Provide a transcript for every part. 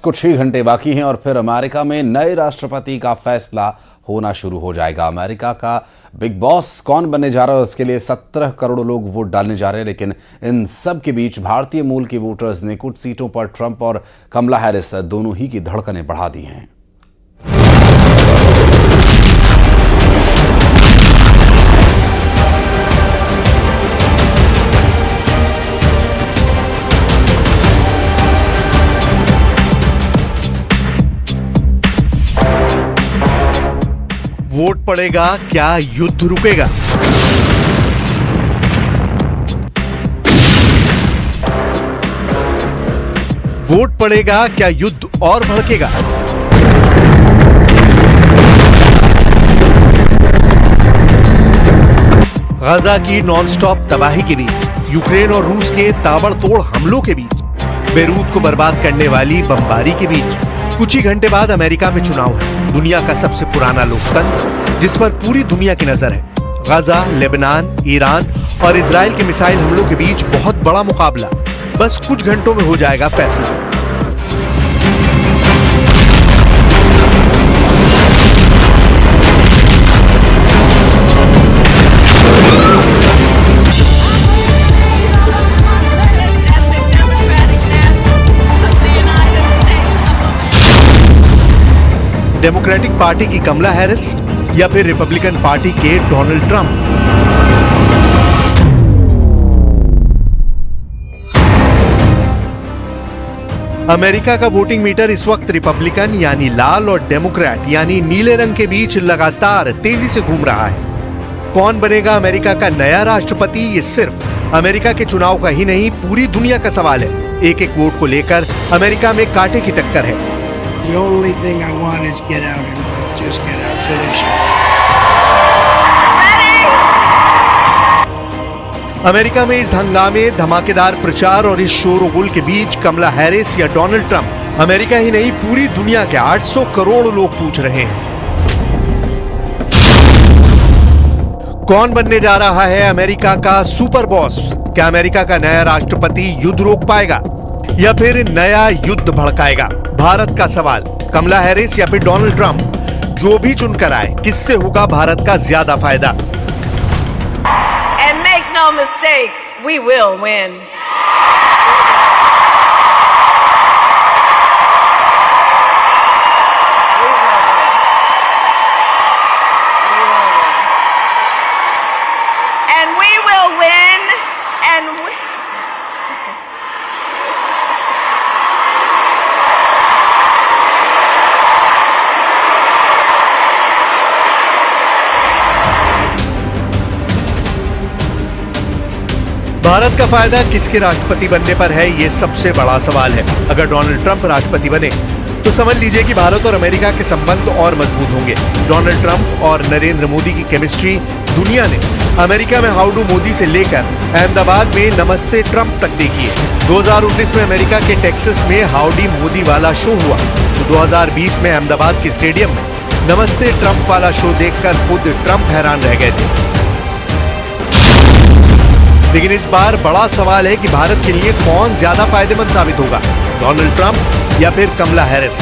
कुछ ही घंटे बाकी हैं और फिर अमेरिका में नए राष्ट्रपति का फैसला होना शुरू हो जाएगा। अमेरिका का बिग बॉस कौन बनने जा रहा है, उसके लिए 17 करोड़ लोग वोट डालने जा रहे हैं। लेकिन इन सब के बीच भारतीय मूल के वोटर्स ने कुछ सीटों पर ट्रंप और कमला हैरिस दोनों ही की धड़कनें बढ़ा दी हैं। वोट पड़ेगा, क्या युद्ध रुकेगा? वोट पड़ेगा, क्या युद्ध और भड़केगा? गाजा की नॉनस्टॉप तबाही के बीच, यूक्रेन और रूस के ताबड़तोड़ हमलों के बीच, बेरूत को बर्बाद करने वाली बमबारी के बीच कुछ ही घंटे बाद अमेरिका में चुनाव है। दुनिया का सबसे पुराना लोकतंत्र जिस पर पूरी दुनिया की नजर है। गाजा, लेबनान, ईरान और इजराइल के मिसाइल हमलों के बीच बहुत बड़ा मुकाबला। बस कुछ घंटों में हो जाएगा फैसला। डेमोक्रेटिक पार्टी की कमला हैरिस या फिर रिपब्लिकन पार्टी के डोनाल्ड ट्रंप? अमेरिका का वोटिंग मीटर इस वक्त रिपब्लिकन यानी लाल और डेमोक्रेट यानी नीले रंग के बीच लगातार तेजी से घूम रहा है। कौन बनेगा अमेरिका का नया राष्ट्रपति, ये सिर्फ अमेरिका के चुनाव का ही नहीं, पूरी दुनिया का सवाल है। एक एक वोट को लेकर अमेरिका में कांटे की टक्कर है। The only thing I want is get out and vote. Just get out, finish it. America में इस हंगामे, धमाकेदार प्रचार और इस शोरगुल के बीच कमला हैरिस या डोनाल्ड ट्रंप, अमेरिका ही नहीं पूरी दुनिया के 800 करोड़ लोग पूछ रहे हैं। कौन बनने जा रहा है अमेरिका का सुपर बॉस? क्या अमेरिका का नया राष्ट्रपति युद्ध रोक पाएगा या फिर नया युद्ध भड़काएगा? भारत का सवाल, कमला हैरिस या फिर डोनाल्ड ट्रंप, जो भी चुनकर आए, किससे होगा भारत का ज्यादा फायदा? And make no mistake, we will win. And we will win, and we... Bharat का फायदा किसके राष्ट्रपति बनने पर है, ये सबसे बड़ा सवाल है। अगर डोनाल्ड ट्रंप राष्ट्रपति बने तो समझ लीजिए कि भारत और अमेरिका के संबंध और मजबूत होंगे। डोनाल्ड ट्रंप और नरेंद्र मोदी की केमिस्ट्री दुनिया ने अमेरिका में हाउ डू मोदी से लेकर अहमदाबाद में नमस्ते ट्रंप तक देखी है। 2019 में अमेरिका के टेक्सास में हाउडी मोदी वाला शो हुआ तो 2020 में अहमदाबाद के स्टेडियम में नमस्ते ट्रंप वाला शो देखकर खुद ट्रंप हैरान रह गए थे। लेकिन इस बार बड़ा सवाल है कि भारत के लिए कौन ज्यादा फायदेमंद साबित होगा, डोनाल्ड ट्रंप या फिर कमला हैरिस?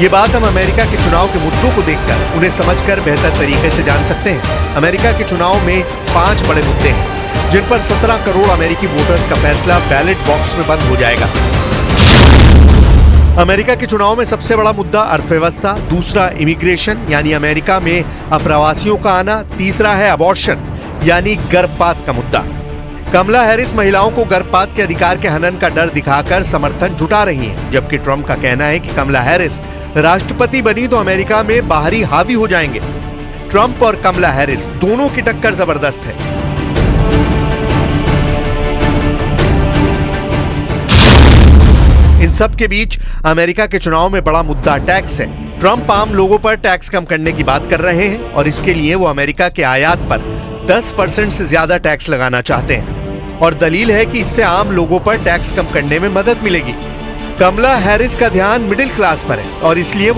ये बात हम अमेरिका के चुनाव के मुद्दों को देखकर, उन्हें समझकर बेहतर तरीके से जान सकते हैं। अमेरिका के चुनाव में 5 बड़े मुद्दे हैं जिन पर 17 करोड़ अमेरिकी वोटर्स का फैसला बैलेट बॉक्स में बंद हो जाएगा। अमेरिका के चुनाव में सबसे बड़ा मुद्दा अर्थव्यवस्था, दूसरा इमिग्रेशन यानी अमेरिका में अप्रवासियों का आना, तीसरा है अबॉर्शन यानी गर्भपात का मुद्दा। कमला हैरिस महिलाओं को गर्भपात के अधिकार के हनन का डर दिखाकर समर्थन जुटा रही हैं, जबकि ट्रंप का कहना है कि कमला हैरिस राष्ट्रपति बनी तो अमेरिका में बाहरी हावी हो जाएंगे। ट्रंप और कमला हैरिस दोनों की टक्कर जबरदस्त है। इन सब के बीच अमेरिका के चुनाव में बड़ा मुद्दा टैक्स है। ट्रंप आम लोगों पर टैक्स कम करने की बात कर रहे हैं और इसके लिए वो अमेरिका के आयात पर 10% से ज्यादा टैक्स लगाना चाहते हैं और दलील है कि इससे आम लोगों पर टैक्स कम करने में मदद मिलेगी। कमला हैरिस का ध्यान मिडिल क्लास पर है और इसलिए वो